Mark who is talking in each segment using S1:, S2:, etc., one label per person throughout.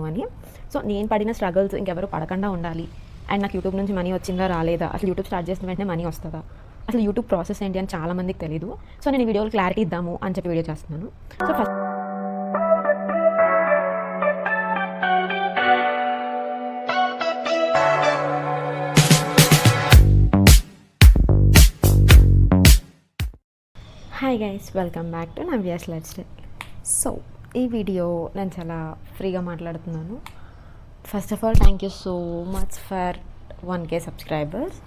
S1: అని. సో నేను పడిన స్ట్రగుల్స్ ఇంకెవరు పడకుండా ఉండాలి. అండ్ నాకు యూట్యూబ్ నుంచి మనీ వచ్చిందా రాలేదా, అసలు యూట్యూబ్ స్టార్ట్ చేసిన వెంటనే మనీ వస్తుందా, అసలు యూట్యూబ్ ప్రాసెస్ ఏంటి అని చాలా మందికి తెలియదు. సో నేను ఈ వీడియోలో క్లారిటీ ఇద్దాము అని చెప్పి వీడియో చేస్తున్నాను. So first hi guys, welcome back to Navya's life style. So ఈ వీడియో నేను చాలా ఫ్రీగా మాట్లాడుతున్నాను. First of all thank you so much for 1K subscribers.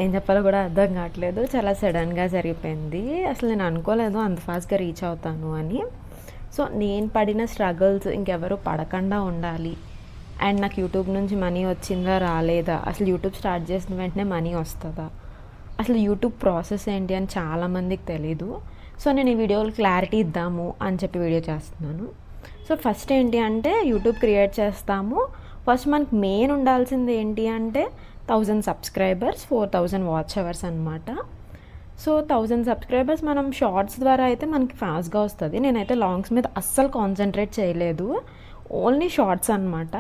S1: ఏం చెప్పాలో కూడా అర్థం కావట్లేదు, చాలా సడన్గా జరిగిపోయింది. అసలు నేను అనుకోలేదు అంత ఫాస్ట్గా రీచ్ అవుతాను అని. సో నేను పడిన స్ట్రగుల్స్ ఇంకెవరు పడకుండా ఉండాలి. అండ్ నాకు యూట్యూబ్ నుంచి మనీ వచ్చిందా రాలేదా, అసలు యూట్యూబ్ స్టార్ట్ చేసిన వెంటనే మనీ వస్తుందా, అసలు యూట్యూబ్ ప్రాసెస్ ఏంటి అని చాలామందికి తెలీదు. సో నేను ఈ వీడియోలో క్లారిటీ ఇద్దాము అని చెప్పి వీడియో చేస్తున్నాను. సో ఫస్ట్ ఏంటి అంటే యూట్యూబ్ క్రియేట్ చేస్తాము. ఫస్ట్ మనకి మెయిన్ ఉండాల్సింది ఏంటి అంటే 1000 సబ్స్క్రైబర్స్, 4000 వాచ్ అవర్స్ అనమాట. సో 1000 సబ్స్క్రైబర్స్ మనం షార్ట్స్ ద్వారా అయితే మనకి ఫాస్ట్గా వస్తుంది. నేనైతే లాంగ్స్ మీద అస్సలు కాన్సన్ట్రేట్ చేయలేదు, ఓన్లీ షార్ట్స్ అనమాట.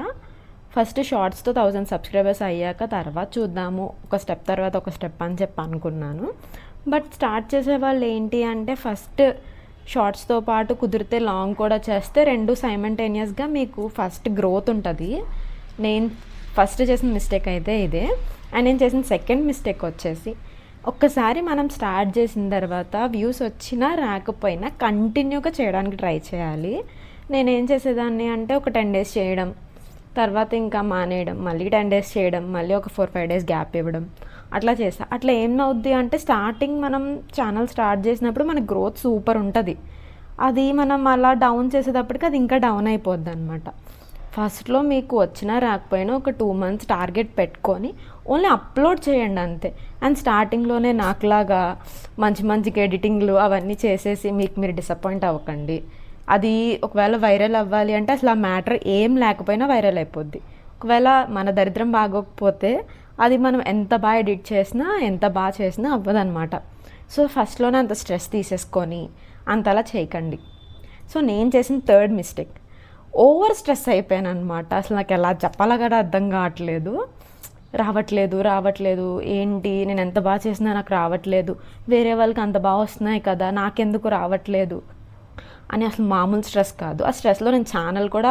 S1: ఫస్ట్ షార్ట్స్తో 1000 సబ్స్క్రైబర్స్ అయ్యాక తర్వాత చూద్దాము, ఒక స్టెప్ తర్వాత ఒక స్టెప్ అని చెప్పి అనుకున్నాను. బట్ స్టార్ట్ చేసే వాళ్ళు ఏంటి అంటే ఫస్ట్ షార్ట్స్తో పాటు కుదిరితే లాంగ్ కూడా చేస్తే రెండు సైమల్టేనియస్గా మీకు ఫస్ట్ గ్రోత్ ఉంటుంది. నేను ఫస్ట్ చేసిన మిస్టేక్ అయితే ఇదే. అండ్ నేను చేసిన సెకండ్ మిస్టేక్ వచ్చేసి ఒక్కసారి మనం స్టార్ట్ చేసిన తర్వాత వ్యూస్ వచ్చినా రాకపోయినా కంటిన్యూగా చేయడానికి ట్రై చేయాలి. నేనేం చేసేదాన్ని అంటే ఒక 10 days చేయడం, తర్వాత ఇంకా మానేయడం, మళ్ళీ 10 days చేయడం, మళ్ళీ ఒక 4-5 days గ్యాప్ ఇవ్వడం, అట్లా చేస్తా. అట్లా ఏమవుద్ది అంటే స్టార్టింగ్ మనం ఛానల్ స్టార్ట్ చేసినప్పుడు మన గ్రోత్ సూపర్ ఉంటుంది. అది మనం అలా డౌన్ చేసేటప్పటికి అది ఇంకా డౌన్ అయిపోద్ది అనమాట. ఫస్ట్లో మీకు వచ్చినా రాకపోయినా ఒక 2 months టార్గెట్ పెట్టుకొని ఓన్లీ అప్లోడ్ చేయండి అంతే. అండ్ స్టార్టింగ్లోనే నాకులాగా మంచి మంచిగా ఎడిటింగ్లు అవన్నీ చేసేసి మీకు మీరు డిసప్పాయింట్ అవ్వకండి. అది ఒకవేళ వైరల్ అవ్వాలి అంటే అసలు ఆ మ్యాటర్ ఏం లేకపోయినా వైరల్ అయిపోద్ది. ఒకవేళ మన దరిద్రం బాగోకపోతే అది మనం ఎంత బాగా ఎడిట్ చేసినా ఎంత బాగా చేసినా అవ్వదన్నమాట. సో ఫస్ట్లోనే అంత స్ట్రెస్ తీసేసుకొని అంతలా చేయకండి. సో నేను చేసిన థర్డ్ మిస్టేక్, ఓవర్ స్ట్రెస్ అయిపోయాను అనమాట. అసలు నాకు ఎలా చెప్పాలో కూడా అర్థం కావట్లేదు. రావట్లేదు ఏంటి, నేను ఎంత బాగా చేసినా నాకు రావట్లేదు, వేరే వాళ్ళకి అంత బాగా వస్తున్నాయి కదా నాకెందుకు రావట్లేదు అని అసలు మామూలు స్ట్రెస్ కాదు. ఆ స్ట్రెస్లో నేను ఛానల్ కూడా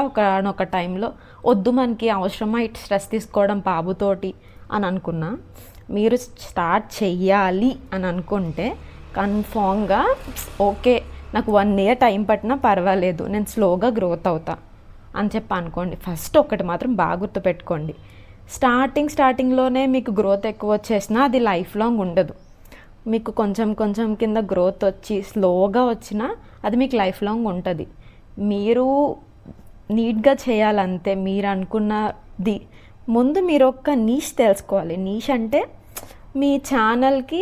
S1: ఒక టైంలో వద్దు, మనకి అవసరమా ఇటు స్ట్రెస్ తీసుకోవడం బాబుతోటి అని అనుకున్నా. మీరు స్టార్ట్ చెయ్యాలి అని అనుకుంటే కన్ఫామ్గా ఓకే, నాకు 1 year టైం పట్టినా పర్వాలేదు, నేను స్లోగా గ్రోత్ అవుతా అని చెప్పి అనుకోండి. ఫస్ట్ ఒకటి మాత్రం బాగా గుర్తుపెట్టుకోండి, స్టార్టింగ్లోనే మీకు గ్రోత్ ఎక్కువ వచ్చేసినా అది లైఫ్ లాంగ్ ఉండదు. మీకు కొంచెం కింద గ్రోత్ వచ్చి స్లోగా వచ్చినా అది మీకు లైఫ్ లాంగ్ ఉంటుంది. మీరు నీట్గా చేయాలంతే. మీరు అనుకున్నది ముందు మీరు ఒక నీష్ తెలుసుకోవాలి. నీష్ అంటే మీ ఛానల్కి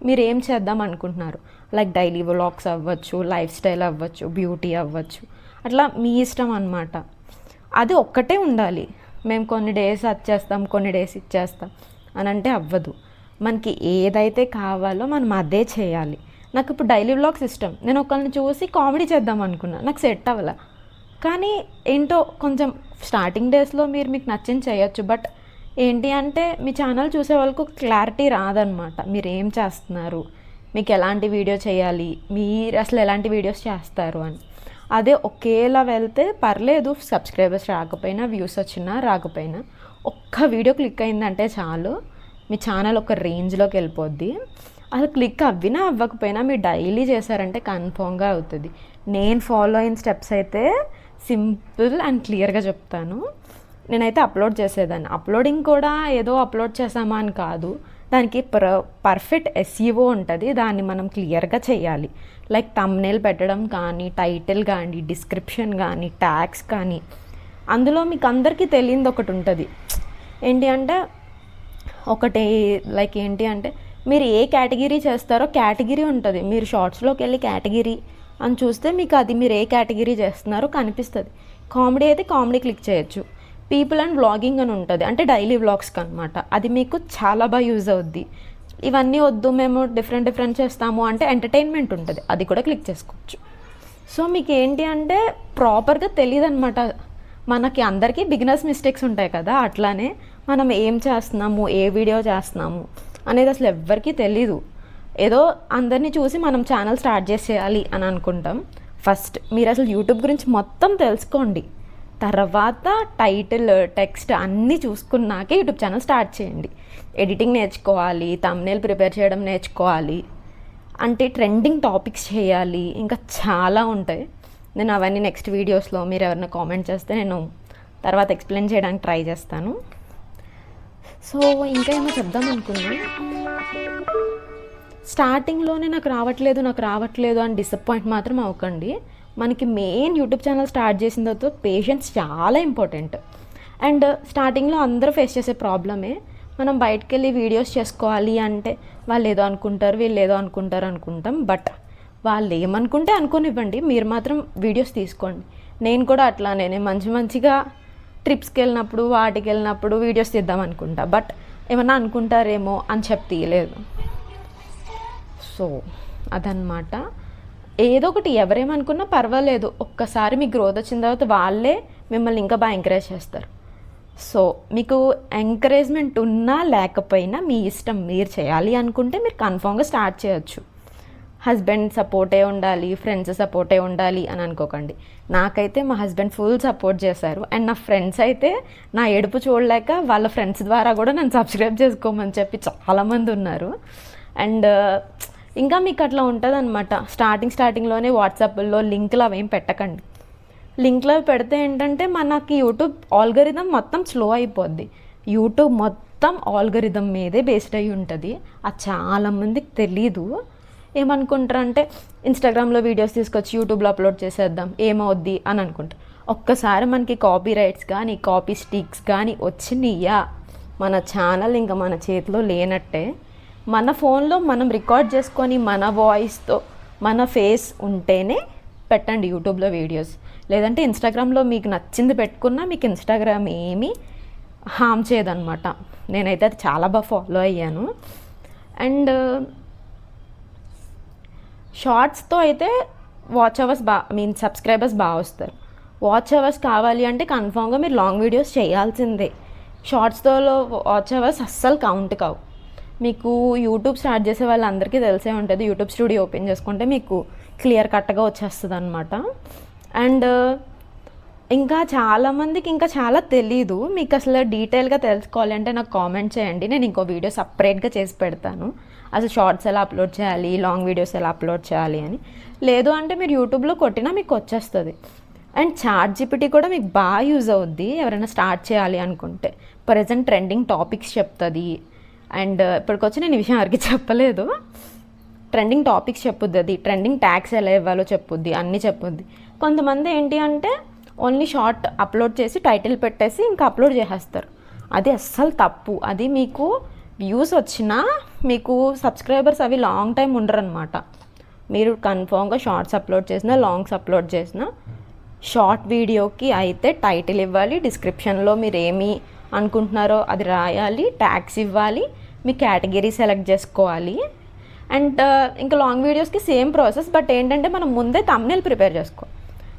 S1: మీరు ఏం చేద్దాం అనుకుంటున్నారు. లైక్ డైలీ వ్లాగ్స్ అవ్వచ్చు, లైఫ్ స్టైల్ అవ్వచ్చు, బ్యూటీ అవ్వచ్చు, అట్లా మీ ఇష్టం అన్నమాట. అది ఒక్కటే ఉండాలి. మేము కొన్ని డేస్ అది చేస్తాం, కొన్ని డేస్ ఇచ్చేస్తాం అని అంటే అవ్వదు. మనకి ఏదైతే కావాలో మనం అదే చేయాలి. నాకు ఇప్పుడు డైలీ వ్లాగ్స్ ఇష్టం, నేను ఒకరిని చూసి కామెడీ చేద్దాం అనుకున్నా, నాకు సెట్ అవ్వాల. కానీ ఏంటో కొంచెం స్టార్టింగ్ డేస్లో మీకు నచ్చింది చేయొచ్చు. బట్ ఏంటి అంటే మీ ఛానల్ చూసే వాళ్ళకు క్లారిటీ రాదనమాట. మీరు ఏం చేస్తున్నారు, మీకు ఎలాంటి వీడియో చేయాలి, మీరు అసలు ఎలాంటి వీడియోస్ చేస్తారు అని. అదే ఒకేలా వెళ్తే పర్లేదు, సబ్స్క్రైబర్స్ రాకపోయినా వ్యూస్ వచ్చినా రాకపోయినా ఒక్క వీడియో క్లిక్ అయిందంటే చాలు, మీ ఛానల్ ఒక రేంజ్లోకి వెళ్ళిపోద్ది. అసలు క్లిక్ అవ్వినా అవ్వకపోయినా మీరు డైలీ చేశారంటే కన్ఫామ్గా అవుతుంది. నేను ఫాలో అయిన స్టెప్స్ అయితే సింపుల్ అండ్ క్లియర్గా చెప్తాను. నేనైతే అప్లోడ్ చేసేదాన్ని. అప్లోడింగ్ కూడా ఏదో అప్లోడ్ చేసామా అని కాదు, దానికి పర్ఫెక్ట్ SEO ఉంటుంది. దాన్ని మనం క్లియర్గా చేయాలి. లైక్ థంబ్నెయిల్ పెట్టడం కానీ, టైటిల్ కానీ, డిస్క్రిప్షన్ కానీ, ట్యాగ్స్ కానీ. అందులో మీకు అందరికీ తెలియదు ఒకటి ఉంటుంది. ఏంటి అంటే మీరు ఏ కేటగిరీ చేస్తారో కేటగిరీ ఉంటుంది. మీరు షార్ట్స్లోకి వెళ్ళి కేటగిరీ అని చూస్తే మీకు అది మీరు ఏ కేటగిరీ చేస్తున్నారో కనిపిస్తుంది. కామెడీ అయితే కామెడీ క్లిక్ చేయొచ్చు. పీపుల్ అండ్ వ్లాగింగ్ అని ఉంటుంది, అంటే డైలీ వ్లాగ్స్కి అనమాట. అది మీకు చాలా బాగా యూజ్ అవుద్ది. ఇవన్నీ వద్దు, మేము డిఫరెంట్ చేస్తాము అంటే ఎంటర్టైన్మెంట్ ఉంటుంది, అది కూడా క్లిక్ చేసుకోవచ్చు. సో మీకు ఏంటి అంటే ప్రాపర్గా తెలియదు అనమాట మనకి అందరికీ బిగినర్స్ మిస్టేక్స్ ఉంటాయి కదా, అట్లానే మనం ఏం చేస్తున్నాము, ఏ వీడియో చేస్తున్నాము అనేది అసలు ఎవ్వరికీ తెలీదు. ఏదో అందరినీ చూసి మనం ఛానల్ స్టార్ట్ చేసేయాలి అని అనుకుంటాం. ఫస్ట్ మీరు అసలు యూట్యూబ్ గురించి మొత్తం తెలుసుకోండి, తర్వాత టైటిల్, టెక్స్ట్ అన్నీ చూసుకున్నాకే యూట్యూబ్ ఛానల్ స్టార్ట్ చేయండి. ఎడిటింగ్ నేర్చుకోవాలి, థంబ్నెయిల్ ప్రిపేర్ చేయడం నేర్చుకోవాలి, అంటే ట్రెండింగ్ టాపిక్స్ చేయాలి, ఇంకా చాలా ఉంటాయి. నేను అవన్నీ నెక్స్ట్ వీడియోస్లో మీరు ఎవరైనా కామెంట్ చేస్తే నేను తర్వాత ఎక్స్ప్లెయిన్ చేయడానికి ట్రై చేస్తాను. సో ఇంకా ఏమో చెప్దాం అనుకున్నా. స్టార్టింగ్లోనే నాకు రావట్లేదు అని డిసప్పాయింట్ మాత్రం అవ్వకండి. మనకి మెయిన్ యూట్యూబ్ ఛానల్ స్టార్ట్ చేసిన తర్వాత పేషెన్స్ చాలా ఇంపార్టెంట్. అండ్ స్టార్టింగ్లో అందరూ ఫేస్ చేసే ప్రాబ్లమే, మనం బయటకు వెళ్ళి వీడియోస్ చేసుకోవాలి అంటే వాళ్ళు ఏదో అనుకుంటారు, వీళ్ళు ఏదో అనుకుంటాం. బట్ వాళ్ళు ఏమనుకుంటే అనుకోనివ్వండి, మీరు మాత్రం వీడియోస్ తీసుకోండి. నేను కూడా అట్లానే మంచిగా ట్రిప్స్కి వెళ్ళినప్పుడు వాటికి వెళ్ళినప్పుడు వీడియోస్ తీద్దాం అనుకుంటా, బట్ ఏమన్నా అనుకుంటారేమో అని చెప్పి తీయలేదు. సో అదనమాట. ఏదో ఒకటి ఎవరేమనుకున్నా పర్వాలేదు, ఒక్కసారి మీకు గ్రోత్ వచ్చిన తర్వాత వాళ్ళే మిమ్మల్ని ఇంకా బాగా ఎంకరేజ్ చేస్తారు. సో మీకు ఎంకరేజ్మెంట్ ఉన్నా లేకపోయినా మీ ఇష్టం, మీరు చేయాలి అనుకుంటే మీరు కన్ఫామ్గా స్టార్ట్ చేయొచ్చు. హస్బెండ్ సపోర్టే ఉండాలి, ఫ్రెండ్స్ సపోర్టే ఉండాలి అని అనుకోకండి. నాకైతే మా హస్బెండ్ ఫుల్ సపోర్ట్ చేశారు. అండ్ నా ఫ్రెండ్స్ అయితే నా ఏడుపు చూడలేక వాళ్ళ ఫ్రెండ్స్ ద్వారా కూడా నన్ను సబ్స్క్రైబ్ చేసుకోమని చెప్పి చాలామంది ఉన్నారు. అండ్ ఇంకా మీకు అట్లా ఉంటుంది అనమాట. స్టార్టింగ్లోనే వాట్సాప్లో లింకులు అవేం పెట్టకండి. లింక్లో పెడితే ఏంటంటే మనకి యూట్యూబ్ ఆల్గరిథం మొత్తం స్లో అయిపోద్ది. యూట్యూబ్ మొత్తం ఆల్గరిథం మీదే బేస్డ్ అయి ఉంటుంది. అది చాలామందికి తెలీదు. ఏమనుకుంటారంటే ఇన్స్టాగ్రామ్లో వీడియోస్ తీసుకొచ్చి యూట్యూబ్లో అప్లోడ్ చేసేద్దాం ఏమవుద్ది అని అనుకుంటారు. ఒక్కసారి మనకి కాపీ రైట్స్ కానీ కాపీ స్టిక్స్ కానీ వచ్చినాయా మన ఛానల్ ఇంకా మన చేతిలో లేనట్టే. మన ఫోన్లో మనం రికార్డ్ చేసుకొని మన వాయిస్తో మన ఫేస్ ఉంటేనే పెట్టండి యూట్యూబ్లో వీడియోస్. లేదంటే ఇన్స్టాగ్రామ్లో మీకు నచ్చింది పెట్టుకున్నా మీకు ఇన్స్టాగ్రామ్ ఏమీ హామ్ చేయదన్నమాట. నేనైతే అది చాలా బాగా ఫాలో అయ్యాను. అండ్ షార్ట్స్తో అయితే వాచ్ అవర్స్ సబ్స్క్రైబర్స్ బాగా వస్తారు. వాచ్ అవర్స్ కావాలి అంటే కన్ఫామ్గా మీరు లాంగ్ వీడియోస్ చేయాల్సిందే. షార్ట్స్తో వాచ్ అవర్స్ అస్సలు కౌంట్ కావు. మీకు యూట్యూబ్ స్టార్ట్ చేసే వాళ్ళందరికీ తెలిసే ఉంటుంది, యూట్యూబ్ స్టూడియో ఓపెన్ చేసుకుంటే మీకు క్లియర్ కట్గా వచ్చేస్తుంది అనమాట. అండ్ ఇంకా చాలామందికి ఇంకా చాలా తెలీదు. మీకు అసలు డీటెయిల్గా తెలుసుకోవాలి అంటే నాకు కామెంట్ చేయండి, నేను ఇంకో వీడియో సపరేట్గా చేసి పెడతాను. అసలు షార్ట్స్ ఎలా అప్లోడ్ చేయాలి, లాంగ్ వీడియోస్ ఎలా అప్లోడ్ చేయాలి అని. లేదు అంటే మీరు యూట్యూబ్లో కొట్టినా మీకు వచ్చేస్తుంది. అండ్ ChatGPT కూడా మీకు బాగా యూజ్ అవుద్ది ఎవరైనా స్టార్ట్ చేయాలి అనుకుంటే. ప్రజెంట్ ట్రెండింగ్ టాపిక్స్ చెప్తుంది. అండ్ ఇప్పటికొచ్చి నేను ఈ విషయం ఎవరికి చెప్పలేదు. ట్రెండింగ్ టాపిక్స్ చెప్పుద్ది, అది ట్రెండింగ్ ట్యాగ్స్ ఎలా ఇవ్వాలో చెప్పుద్ది, అన్నీ చెప్పుద్ది. కొంతమంది ఏంటి అంటే ఓన్లీ షార్ట్ అప్లోడ్ చేసి టైటిల్ పెట్టేసి ఇంకా అప్లోడ్ చేసేస్తారు. అది అస్సలు తప్పు. అది మీకు వ్యూస్ వచ్చినా మీకు సబ్స్క్రైబర్స్ అవి లాంగ్ టైం ఉండరనమాట. మీరు కన్ఫామ్గా షార్ట్స్ అప్లోడ్ చేసినా లాంగ్స్ అప్లోడ్ చేసినా షార్ట్ వీడియోకి అయితే టైటిల్ ఇవ్వాలి, డిస్క్రిప్షన్లో మీరు ఏమి అనుకుంటున్నారో అది రాయాలి, ట్యాగ్స్ ఇవ్వాలి, మీ కేటగిరీ సెలెక్ట్ చేసుకోవాలి. అండ్ ఇంకా లాంగ్ వీడియోస్కి సేమ్ ప్రాసెస్, బట్ ఏంటంటే మనం ముందే థంబ్నెయిల్ ప్రిపేర్ చేసుకోవాలి.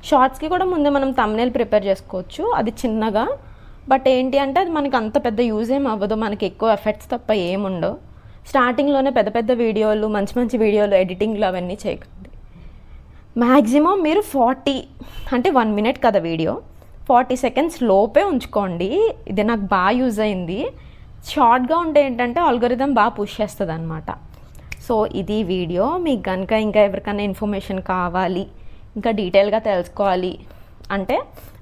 S1: షార్ట్స్కి కూడా ముందే మనం థంబ్నెయిల్ ప్రిపేర్ చేసుకోవచ్చు, అది చిన్నగా. బట్ ఏంటి అంటే అది మనకి అంత పెద్ద యూజ్ ఏం అవ్వదు, మనకి ఎక్కువ ఎఫెక్ట్స్ తప్ప ఏముండవు. స్టార్టింగ్లోనే పెద్ద పెద్ద వీడియోలు, మంచి మంచి వీడియోలు ఎడిటింగ్లు అవన్నీ చేయకండి. మ్యాక్సిమం మీరు 40 అంటే 1 minute కదా వీడియో, 40 seconds లోపే ఉంచుకోండి. ఇది నాకు బాగా యూజ్ అయింది. షార్ట్గా ఉంటే ఏంటంటే ఆల్గోరిథం బాగా పుష్ చేస్తుంది అనమాట. సో ఇది వీడియో. మీకు కనుక ఇంకా ఎవరికైనా ఇన్ఫర్మేషన్ కావాలి, ఇంకా డీటెయిల్గా తెలుసుకోవాలి అంటే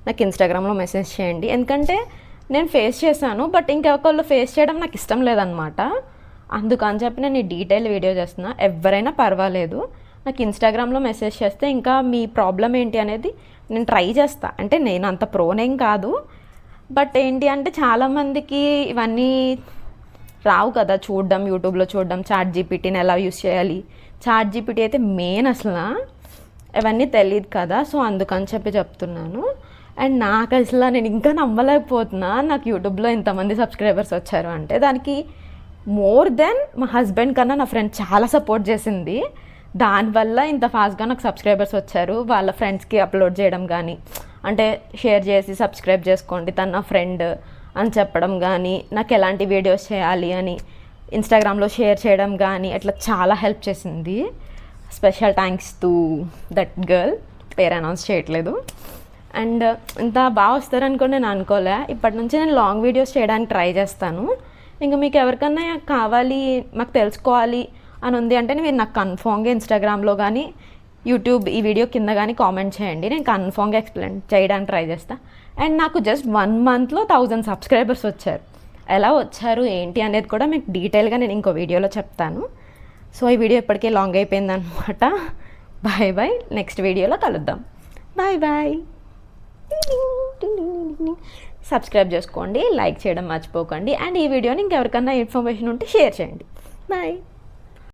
S1: నాకు ఇన్స్టాగ్రామ్లో మెసేజ్ చేయండి. ఎందుకంటే నేను ఫేస్ చేశాను, బట్ ఇంకొకళ్ళు ఫేస్ చేయడం నాకు ఇష్టం లేదనమాట. అందుకని చెప్పి నేను ఈ డీటెయిల్ వీడియో చేస్తున్నా. ఎవరైనా పర్వాలేదు, నాకు ఇన్స్టాగ్రామ్లో మెసేజ్ చేస్తే ఇంకా మీ ప్రాబ్లం ఏంటి అనేది నేను ట్రై చేస్తా. అంటే నేను అంత ప్రోనేం కాదు, బట్ ఏంటి అంటే చాలామందికి ఇవన్నీ రావు కదా చూడడం, యూట్యూబ్లో చూడడం, ChatGPTని ఎలా యూస్ చేయాలి. ChatGPT అయితే మెయిన్ అసలు ఇవన్నీ తెలియదు కదా, సో అందుకని చెప్పి చెప్తున్నాను. అండ్ నాకు అసలు నేను ఇంకా నమ్మలేకపోతున్నా నాకు యూట్యూబ్లో ఇంతమంది సబ్స్క్రైబర్స్ వచ్చారు అంటే. దానికి మోర్ దెన్ మా హస్బెండ్ కన్నా నా ఫ్రెండ్ చాలా సపోర్ట్ చేసింది. దానివల్ల ఇంత ఫాస్ట్గా నాకు సబ్స్క్రైబర్స్ వచ్చారు. వాళ్ళ ఫ్రెండ్స్కి అప్లోడ్ చేయడం కానీ అంటే షేర్ చేసి సబ్స్క్రైబ్ చేసుకోండి తన నా ఫ్రెండ్ అని చెప్పడం కానీ, నాకు ఎలాంటి వీడియోస్ చేయాలి అని ఇన్స్టాగ్రామ్లో షేర్ చేయడం కానీ అట్లా చాలా హెల్ప్ చేసింది. Special thanks to that girl, పేరు అనౌన్స్ చేయట్లేదు. అండ్ ఇంత బాగా వస్తారనుకోని నేను అనుకోలే. ఇప్పటి నుంచి నేను లాంగ్ వీడియోస్ చేయడానికి ట్రై చేస్తాను. ఇంకా మీకు ఎవరికన్నా కావాలి, మాకు తెలుసుకోవాలి అని ఉంది అంటే మీరు నాకు కన్ఫామ్గా ఇన్స్టాగ్రామ్లో కానీ యూట్యూబ్ ఈ వీడియో కింద కానీ కామెంట్ చేయండి. నేను కన్ఫామ్గా ఎక్స్ప్లెయిన్ చేయడానికి ట్రై చేస్తాను. అండ్ నాకు జస్ట్ 1 monthలో 1000 సబ్స్క్రైబర్స్ వచ్చారు. ఎలా వచ్చారు ఏంటి అనేది కూడా మీకు డీటెయిల్గా నేను ఇంకో వీడియోలో చెప్తాను. సో ఈ వీడియో ఇప్పటికే లాంగ్ అయిపోయింది అనమాట. బాయ్ బాయ్, నెక్స్ట్ వీడియోలో కలుద్దాం. Bye bye. సబ్స్క్రైబ్ చేసుకోండి, లైక్ చేయడం మర్చిపోకండి. అండ్ ఈ వీడియోని ఇంకెవరికన్నా ఇన్ఫర్మేషన్ ఉంటే షేర్ చేయండి. బాయ్.